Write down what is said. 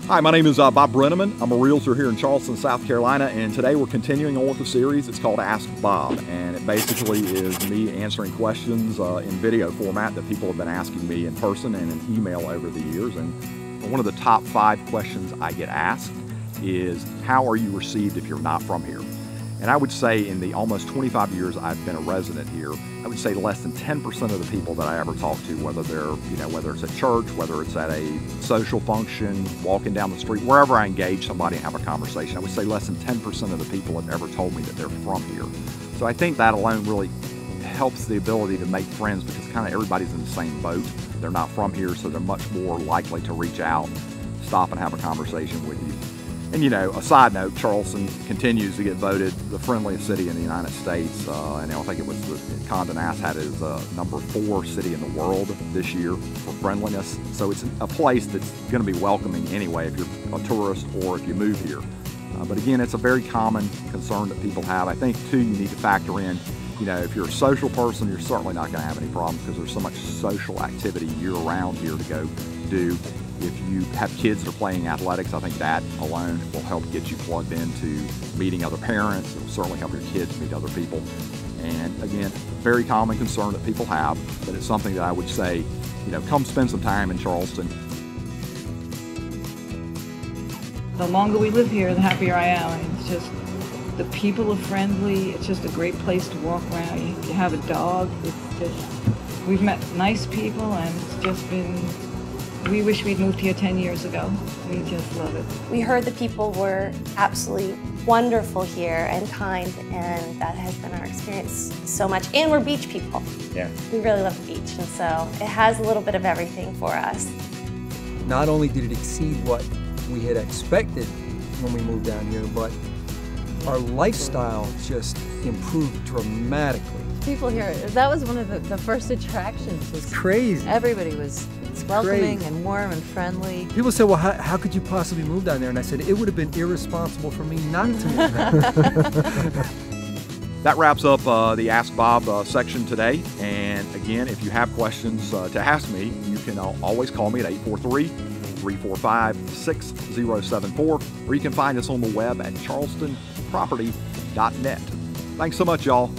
Hi, my name is Bob Brennaman. I'm a realtor here in Charleston, South Carolina, and today we're continuing on with the series. It's called Ask Bob, and it basically is me answering questions in video format that people have been asking me in person and in email over the years. And one of the top 5 questions I get asked is, how are you received if you're not from here? And I would say in the almost 25 years I've been a resident here, I would say less than 10% of the people that I ever talk to, whether they're, whether it's at church, whether it's at a social function, walking down the street, wherever I engage somebody and have a conversation, I would say less than 10% of the people have ever told me that they're from here. So I think that alone really helps the ability to make friends, because kind of everybody's in the same boat. They're not from here, so they're much more likely to reach out, stop and have a conversation with you. And a side note, Charleston continues to get voted the friendliest city in the United States. And I think it was Condé Nast had it as number 4 city in the world this year for friendliness. So it's a place that's going to be welcoming anyway if you're a tourist or if you move here. But again, it's a very common concern that people have. I think too, you need to factor in, if you're a social person, you're certainly not going to have any problems because there's so much social activity year-round here to go do. If you have kids that are playing athletics, I think that alone will help get you plugged into meeting other parents. It will certainly help your kids meet other people. And again, very common concern that people have, but it's something that I would say, come spend some time in Charleston. The longer we live here, the happier I am. It's just, the people are friendly. It's just a great place to walk around. You have a dog. It's just, we've met nice people, and it's just been, we wish we'd moved here 10 years ago. We just love it. We heard the people were absolutely wonderful here and kind, and that has been our experience so much. And we're beach people. Yeah. We really love the beach, and so it has a little bit of everything for us. Not only did it exceed what we had expected when we moved down here, but our lifestyle just improved dramatically. People here, that was one of the first attractions. It's crazy. Everybody was welcoming and warm and friendly. People said, well, how could you possibly move down there? And I said, it would have been irresponsible for me not to move down there. That wraps up the Ask Bob section today. And again, if you have questions to ask me, you can always call me at 843-345-6074, or you can find us on the web at charlestonproperty.net. Thanks so much, y'all.